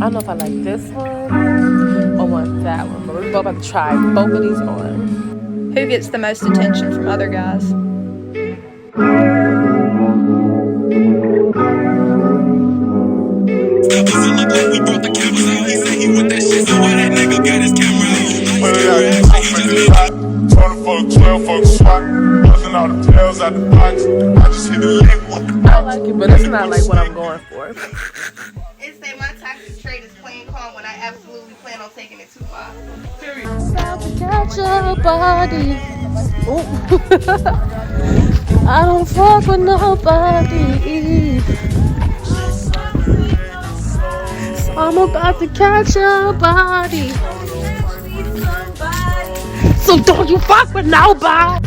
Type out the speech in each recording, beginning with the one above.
don't know if I like this one or want that one, but we're both about to try both of these on. Who gets the most attention from other guys? I like it, but it's not like what I'm going for. It say my toxic trait is playing calm when I absolutely plan on taking it too far. About to catch your body. I don't fuck with nobody. I'm about to catch your body. So don't you fuck with nobody.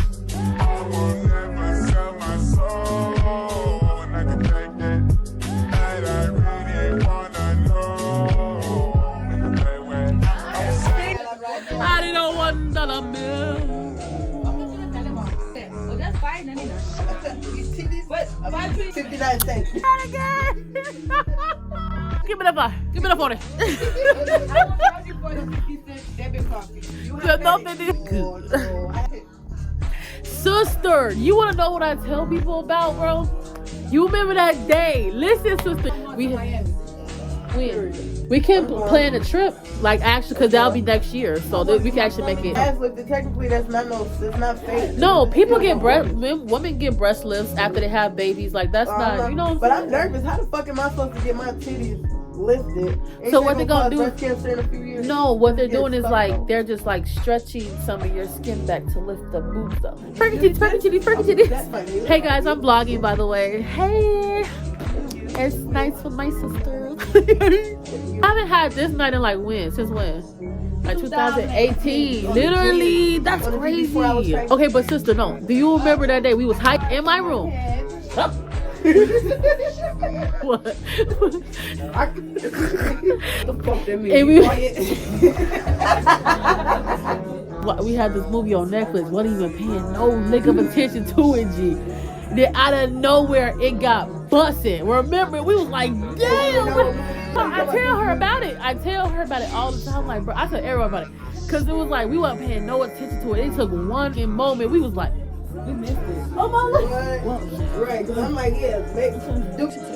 I didn't want $1 bill. That's fine, What? 59 cents. Not again. Give me the bar. Give me the 40. Sister, you want to know what I tell people about, bro? You remember that day? Listen, sister. We can plan a trip, like actually, because that'll be next year, so that we can actually make it. Technically, that's not fake. No, people get women get breast lifts after they have babies. Like that's not, you know. But I'm nervous. How the fuck am I supposed to get my titties lifted? So what they're gonna do? Breast cancer in a few years? No, what they're doing is like they're just like stretching some of your skin back to lift the boobs up. Perky titties. Hey guys, I'm vlogging by the way. Hey. It's nice with my sister. I haven't had this night in like when? Since when? Like 2018. Literally, that's crazy. Okay, but sister, no. Do you remember that day we was hiding in my room? What? The fuck that mean? We had this movie on Netflix. Wasn't even paying no lick of attention to it, G. Then out of nowhere, it got busting. Remember, we was like, damn. I tell her about it. I tell her about it all the time. Like, bro, I tell everyone about it. Because it was like, we wasn't paying no attention to it. It took one moment. We was like, we missed it. Oh, my God. Right, because I'm like, yeah,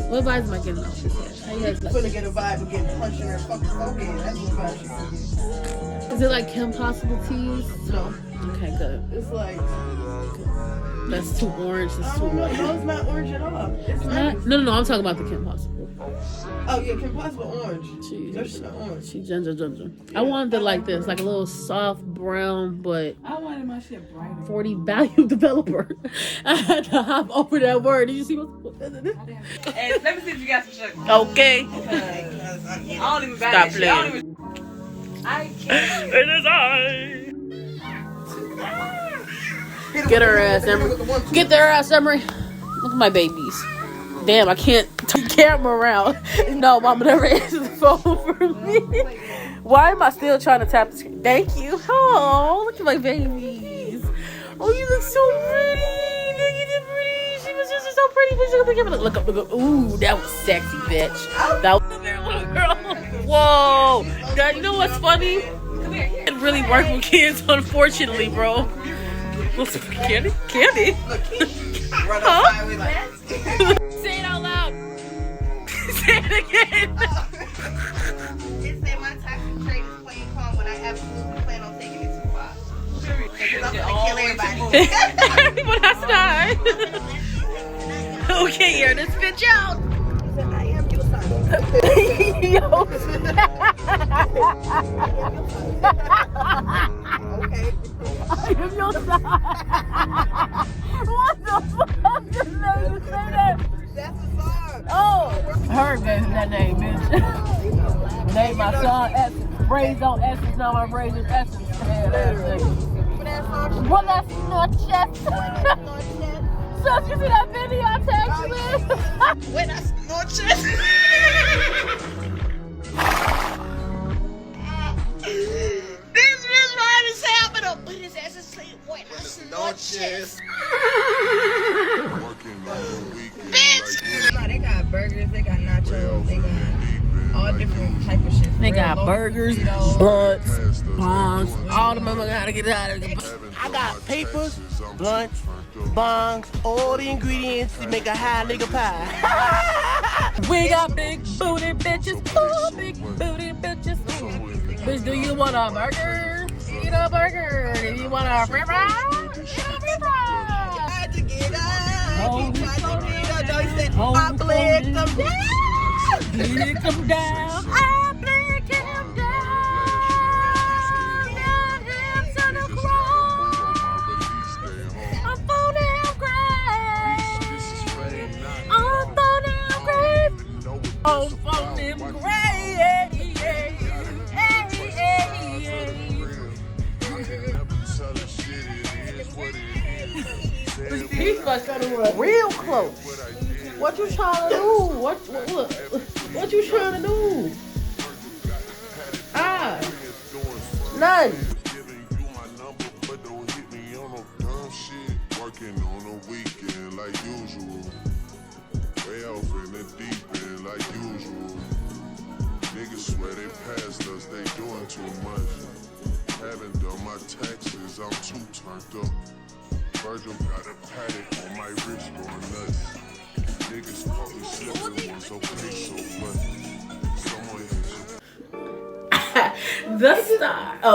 what vibes am I getting off this head? How you guys like? Gonna get a vibe of getting punched in her fucking forehead. That's what vibe she's getting. Is it like Kim Possible teas? No. Okay, good. It's like... That's too orange. It's too no, it's not orange at all. It's not. No, I'm talking about the Kim Possible. Oh, yeah, Kim Possible orange. That's not orange. She ginger. Yeah. I wanted it like this, like a little soft brown, but I wanted my shit brighter. 40 value developer. I had to hop over that word. Did you see what? Hey, let me see if you got some sugar. Okay. I don't even buy Stop that playing. shit. I can't. It is I. Get her ass, Emery. Get their ass, Emery. Look at my babies. Damn, I can't turn the camera around. No, Mama never answers the phone for me. Why am I still trying to tap the screen? Thank you. Oh, look at my babies. Oh, you look so pretty. You did pretty. She was just so pretty. Look up. Ooh, that was sexy, bitch. That was there, little girl. Whoa. That, you know what's funny? It really work with kids, unfortunately, bro. Candy? Huh? Say it out loud. Say it again. It say my toxic trait is playing calm when I absolutely plan on taking it too far. Because I'm gonna kill everybody. Everyone has to die. Okay, here, let's bitch out. I am your son. Yo. Okay. I am your son. What the fuck is that? You say that? That's the song. Oh, her gave that name, bitch. Name my son Essence. Braids on Essence, now my braids is Essence. Buenas noches. So you see that video I tagged you in? Buenas noches. This bitch right is happening. But his ass is saying buenas noches. Bitch. No, they got burgers, they got nachos, they got all different type of shit. got burgers, blunts, bongs. All the motherfuckers gotta get out of here. I got papers, blunts, bongs, all the ingredients to make a high nigga pie. We got big booty bitches. Ooh, big booty bitches. Ooh. Bitch, do you want a burger? Eat a burger. Do you want a french fry? Eat a french fry. Had to get up. Hold He it, tried to get up. No, he said, hold I it, bled hold him it. down. Blick him down. I blick him down. Down him to the cross. I'm for them grave. I'm for them grave. I'm for them grave. He's like trying to run real close. What you trying to do? What you trying to do? Ah, none. Working on a weekend like usual. Way off in the deep end like usual. Niggas swear they passed us, they doing too much. Haven't done my taxes, I'm too turned up. Virgil got a paddock on my wrist going nuts. Niggas caught me slipping once, okay, so what? Someone hit you. The star. Oh.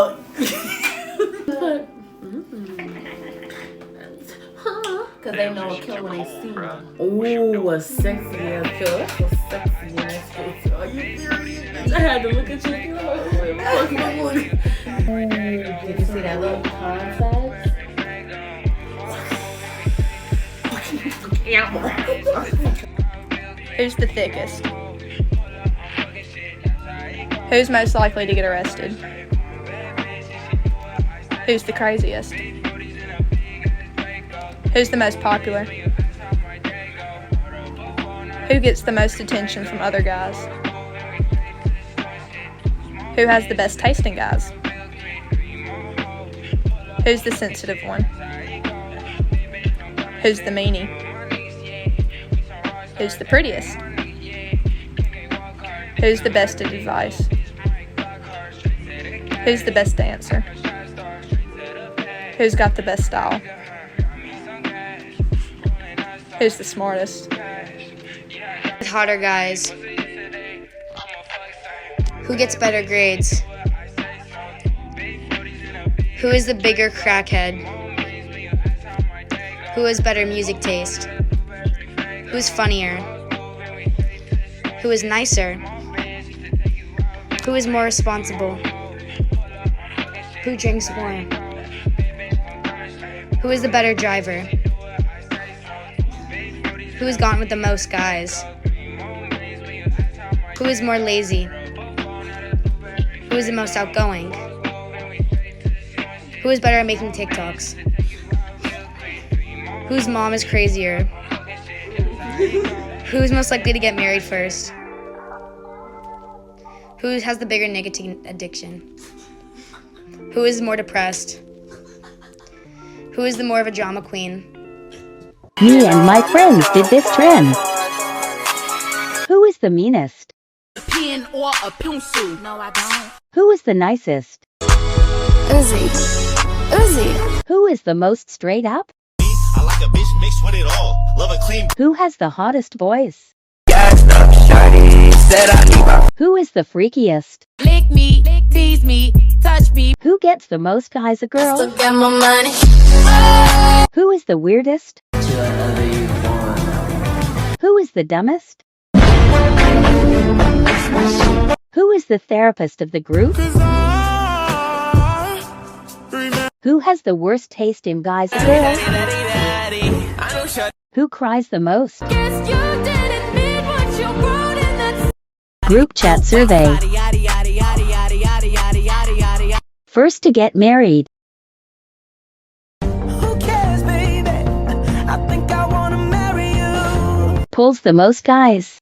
Cause they know a kill when they see one. Ooh, a sexy ass kill. That's a sexy ass kill. Are you serious? I had to look at you. Did you see that little contact? Who's the thickest? Who's most likely to get arrested? Who's the craziest? Who's the most popular? Who gets the most attention from other guys? Who has the best tasting guys? Who's the sensitive one? Who's the meanie? Who's the prettiest? Who's the best at advice? Who's the best dancer? Who's got the best style? Who's the smartest? Hotter guys. Who gets better grades? Who is the bigger crackhead? Who has better music taste? Who's funnier? Who is nicer? Who is more responsible? Who drinks more? Who is the better driver? Who has gone with the most guys? Who is more lazy? Who is the most outgoing? Who is better at making TIK-TOKs? Whose mom is crazier? Who is most likely to get married first? Who has the bigger nicotine addiction? Who is more depressed? Who is the more of a drama queen? Me and my friends did this trend. Who is the meanest? Pen or a pencil? No, I don't. Who is the nicest? Uzi. Who is the most straight up? I like a bitch mixed with it all. Love a clean. Who has the hottest voice? Gassed up, shawty. Said I need my. Who is the freakiest? Lick me, tease me, touch me. Who gets the most eyes a girl? Look at my money. Who is the weirdest? Who is the dumbest? Who is the therapist of the group? Who has the worst taste in guys and girls? Who cries the most? Group chat survey. First to get married. Pulls the most guys.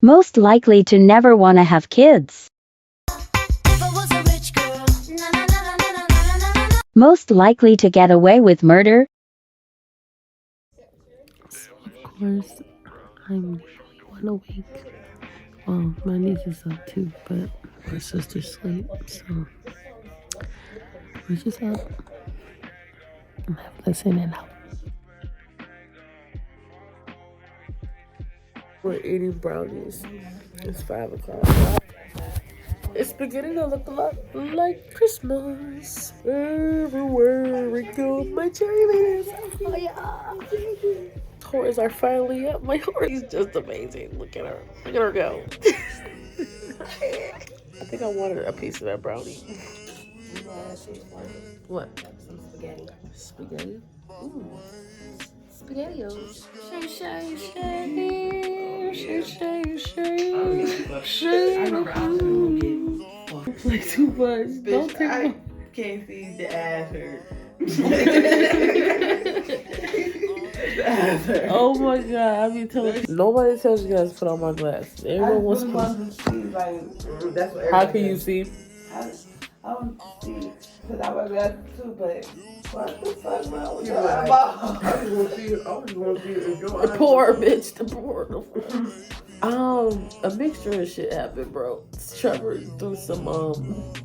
Most likely to never want to have kids. Most likely to get away with murder. Of course, I'm wide awake. Well, my niece is up too, but my sister's asleep, so we're just up. I'm listening out. We're eating brownies. It's 5 o'clock. It's beginning to look a lot like Christmas. Everywhere we go, my cherry is on fire. Horses are finally up. My horse is just amazing. Look at her. Look at her go. I think I wanted a piece of that brownie. What? Some spaghetti. Spaghetti? Ooh. SpaghettiOs. Shay. I remember I was gonna get Play too much. Don't take I can't see the ass hurt. Oh my god, I be telling nobody tells you guys to put on my glasses. Everyone wants to. That's what How can you see? I don't see, because I wear glasses too, but what the fuck, man? What you The poor bitch, the poor. A mixture of shit happened, bro. Trevor threw some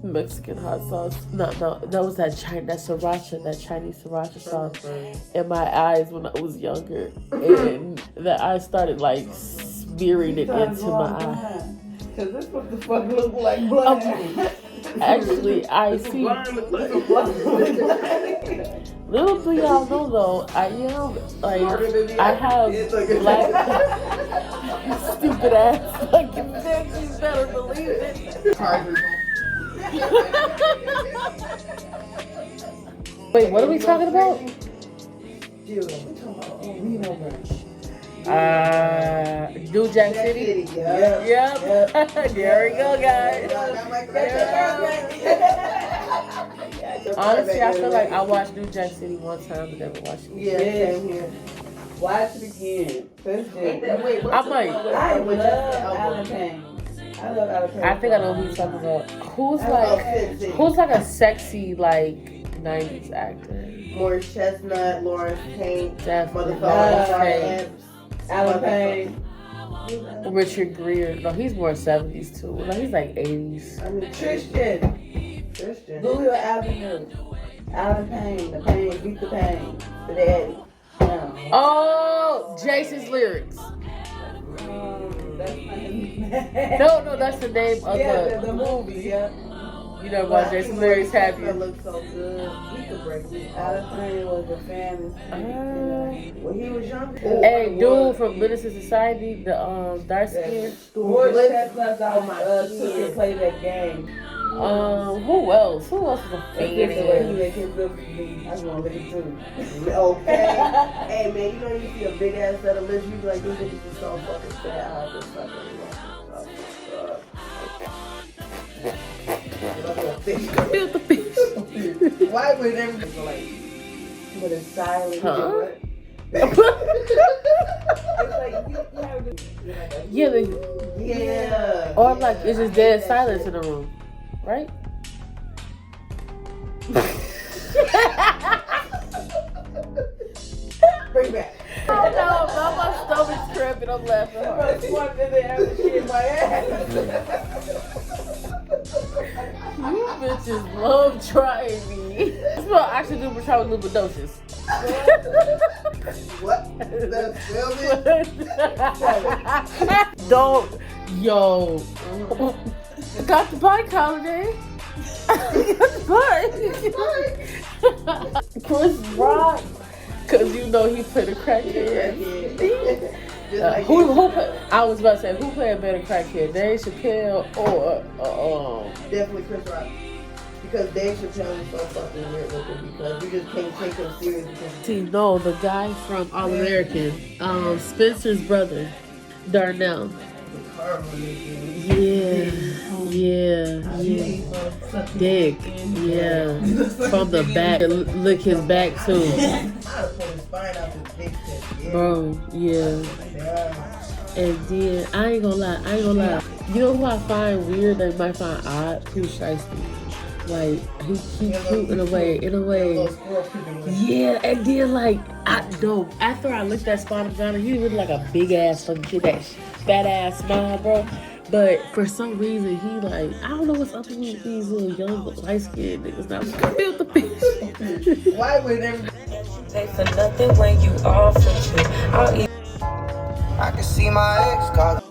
Mexican hot sauce. No, that was that Chinese sriracha sauce in my eyes when I was younger, and that I started like smearing it into my eye. Cause this what the fuck look like blood. Actually, I see. Little do y'all know though, I am like I have black stupid ass fucking bitch. You better believe it. Wait, what are we talking about? New Jack City. Yep. There we go, guys. Honestly, I feel like I watched New Jack City one time, but never watched it. Yeah, same here. Watch it again. I might. I love Alan Payne. I love Alan Payne. I think I know who you're talking about. Who's like a sexy like 90s actor? Morris Chestnut, Lawrence Payne, Definitely. Alan Payne. Richard Gere. No, he's more 70s too. No, he's like 80s. I mean, Tristan. Louis or Avenue. Alan Payne. The Payne. Beat the Payne. The daddy. Yeah. Oh, Jason's Lyrics. That's my name. No, that's the name of the movie. Yeah. You know about Jason's Lyrics, have you? That looks so good. He could break me. Alan Payne was a fan when he was young. Hey, dude from Menace to Society, the dark skin. Morris Chestnut took and played that game. Who else? Who else was a fan? I just want to look at too. Okay. Hey man, you know you see a big ass set of lips, you be like, these niggas is so fucking fat. I just fucking love it. Why would everybody like with a silent? Huh? Yeah. Or like it's just dead silence in the room, right? Bring back. Oh no, my stomach's cramping. I'm laughing hard. You bitches love trying me. This what I should do for trying with Lubidocious. What? Don't, yo. Got the bike holiday. Got the bike. Chris Rock. Cause you know he played a crackhead. I was about to say who played a better crackhead, Dave Chappelle or definitely Chris Rock. Because Dave Chappelle is so fucking weird looking because you just can't take him serious. See, no, the guy from All American, Spencer's brother, Darnell. Yeah. Dick. Yeah. From the back. Lick his back too. Bro, yeah. And then, I ain't gonna lie. You know who I find weird that you might find odd? Who's Shiesty? Like he cute in a way. Yeah, and then like after I looked at Spotted Johnny, he was like a big ass fucking kid, that fat ass smile, bro. But for some reason he like, I don't know what's up with these little young light skinned niggas. Now I feel the bitch. Why would every Pay for nothing when you offer to. I'll eat. I can see my ex cause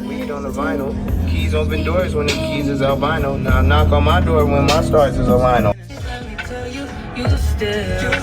weed on the vinyl. Keys open doors when the keys is albino. Now knock on my door when my stars is a lino. Let me tell you, you still.